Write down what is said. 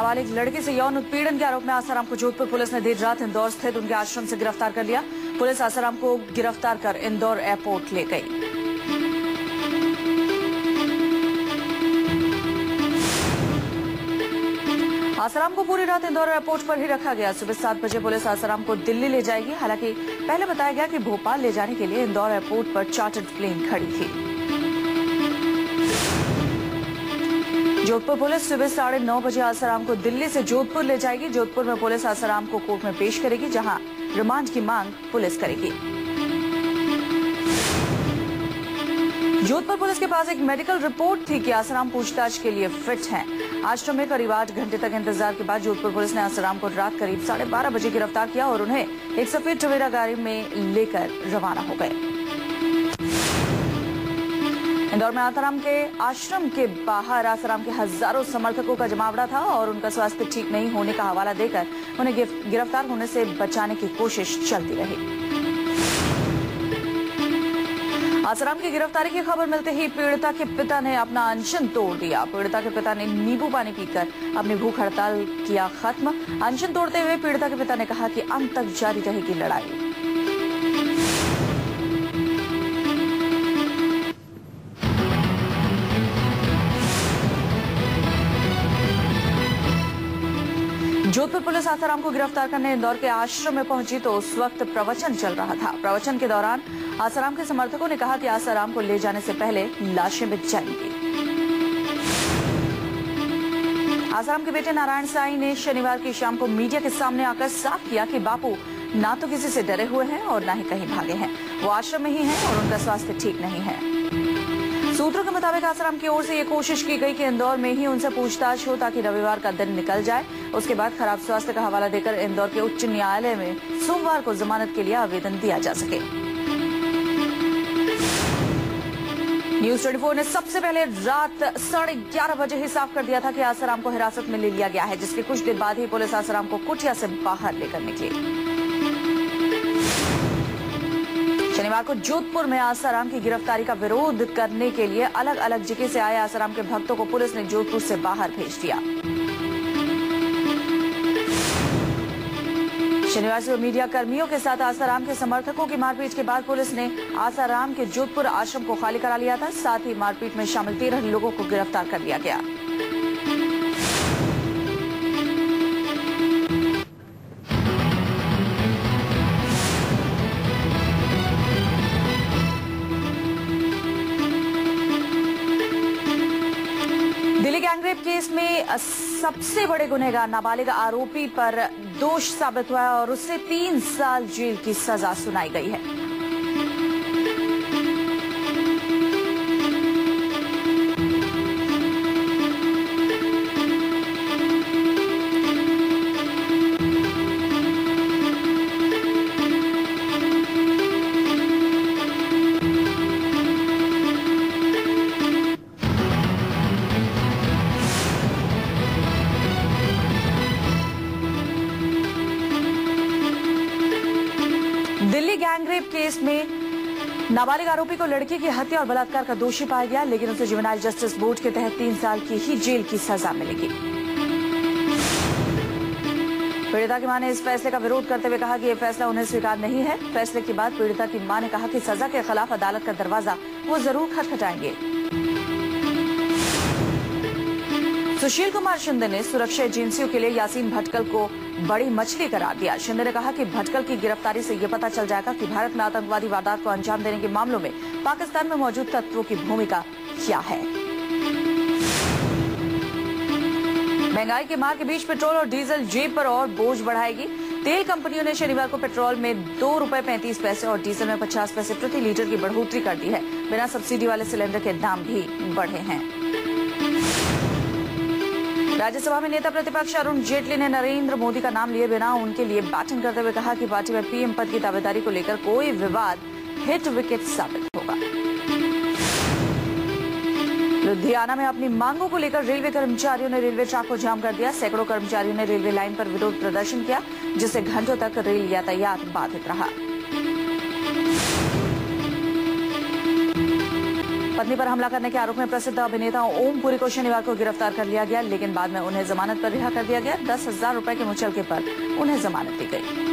नाबालिग लड़की से यौन उत्पीड़न के आरोप में आसाराम को जोधपुर पुलिस ने देर रात इंदौर स्थित उनके आश्रम से गिरफ्तार कर लिया। पुलिस आसाराम को गिरफ्तार कर इंदौर एयरपोर्ट ले गई। आसाराम को पूरी रात इंदौर एयरपोर्ट पर ही रखा गया। सुबह 7 बजे पुलिस आसाराम को दिल्ली ले जाएगी। हालांकि पहले बताया गया कि भोपाल ले जाने के लिए इंदौर एयरपोर्ट पर चार्टर्ड प्लेन खड़ी थी। जोधपुर पुलिस सुबह 9:30 बजे आसाराम को दिल्ली से जोधपुर ले जाएगी। जोधपुर में पुलिस आसाराम को कोर्ट में पेश करेगी, जहां रिमांड की मांग पुलिस करेगी। जोधपुर पुलिस के पास एक मेडिकल रिपोर्ट थी कि आसाराम पूछताछ के लिए फिट हैं। आश्रम में करीब 8 घंटे तक इंतजार के बाद जोधपुर पुलिस ने आसाराम को रात करीब 12:30 बजे गिरफ्तार किया और उन्हें एक सफेद टवेरा गाड़ी में लेकर रवाना हो गए। इंदौर में आसाराम के आश्रम के बाहर आसाराम के हजारों समर्थकों का जमावड़ा था और उनका स्वास्थ्य ठीक नहीं होने का हवाला देकर उन्हें गिरफ्तार होने से बचाने की कोशिश चलती रही। आसाराम की गिरफ्तारी की खबर मिलते ही पीड़िता के पिता ने अपना अनशन तोड़ दिया। पीड़िता के पिता ने नींबू पानी पीकर अपनी भूख हड़ताल किया खत्म। अनशन तोड़ते हुए पीड़िता के पिता ने कहा कि अंत तक जारी रहेगी लड़ाई। जोधपुर पुलिस आसाराम को गिरफ्तार करने इंदौर के आश्रम में पहुंची तो उस वक्त प्रवचन चल रहा था। प्रवचन के दौरान आसाराम के समर्थकों ने कहा कि आसाराम को ले जाने से पहले लाशें मिट जाएंगी। आसाराम के बेटे नारायण साईं ने शनिवार की शाम को मीडिया के सामने आकर साफ किया कि बापू ना तो किसी से डरे हुए हैं और ना ही कहीं भागे हैं। वो आश्रम में ही हैं और उनका स्वास्थ्य ठीक नहीं है। सूत्रों के मुताबिक आसाराम की ओर से ये कोशिश की गई कि इंदौर में ही उनसे पूछताछ हो ताकि रविवार का दिन निकल जाए। उसके बाद खराब स्वास्थ्य का हवाला देकर इंदौर के उच्च न्यायालय में सोमवार को जमानत के लिए आवेदन दिया जा सके। न्यूज 24 ने सबसे पहले रात 11:30 बजे ही साफ कर दिया था कि आसाराम को हिरासत में ले लिया गया है, जिसके कुछ देर बाद ही पुलिस आसाराम को कुटिया से बाहर लेकर निकली। शनिवार को जोधपुर में आसाराम की गिरफ्तारी का विरोध करने के लिए अलग अलग जगह से आए आसाराम के भक्तों को पुलिस ने जोधपुर से बाहर भेज दिया। शनिवार से मीडिया कर्मियों के साथ आसाराम के समर्थकों की मारपीट के बाद पुलिस ने आसाराम के जोधपुर आश्रम को खाली करा लिया था। साथ ही मारपीट में शामिल 13 लोगों को गिरफ्तार कर लिया गया। दिल्ली गैंगरेप केस में सबसे बड़े गुनहगार नाबालिग आरोपी पर दोष साबित हुआ है और उसे 3 साल जेल की सजा सुनाई गई है। दिल्ली गैंगरेप केस में नाबालिग आरोपी को लड़की की हत्या और बलात्कार का दोषी पाया गया, लेकिन उसे जुवेनाइल जस्टिस बोर्ड के तहत 3 साल की ही जेल की सजा मिलेगी। पीड़िता की मां ने इस फैसले का विरोध करते हुए कहा कि यह फैसला उन्हें स्वीकार नहीं है। फैसले के बाद पीड़िता की मां ने कहा कि सजा के खिलाफ अदालत का दरवाजा वो जरूर खटखटाएंगे। सुशील कुमार शिंदे ने सुरक्षा एजेंसियों के लिए यासीन भटकल को बड़ी मछली करार दिया। शिंदे ने कहा कि भटकल की गिरफ्तारी से यह पता चल जाएगा कि भारत में आतंकवादी वारदात को अंजाम देने के मामलों में पाकिस्तान में मौजूद तत्वों की भूमिका क्या है। महंगाई के मार के बीच पेट्रोल और डीजल जेब पर और बोझ बढ़ाएगी। तेल कंपनियों ने शनिवार को पेट्रोल में ₹2.35 और डीजल में 50 पैसे प्रति लीटर की बढ़ोतरी कर दी है। बिना सब्सिडी वाले सिलेंडर के दाम भी बढ़े हैं। राज्यसभा में नेता प्रतिपक्ष अरुण जेटली ने नरेंद्र मोदी का नाम लिए बिना उनके लिए बैटिंग करते हुए कहा कि पार्टी में पीएम पद की दावेदारी को लेकर कोई विवाद हिट विकेट साबित होगा। लुधियाना में अपनी मांगों को लेकर रेलवे कर्मचारियों ने रेलवे ट्रैक को जाम कर दिया। सैकड़ों कर्मचारियों ने रेलवे लाइन पर विरोध प्रदर्शन किया, जिससे घंटों तक रेल यातायात बाधित रहा। पत्नी पर हमला करने के आरोप में प्रसिद्ध अभिनेता ओम पुरी को शनिवार को गिरफ्तार कर लिया गया, लेकिन बाद में उन्हें जमानत पर रिहा कर दिया गया। 10,000 रुपए के मुचलके पर उन्हें जमानत दी गई।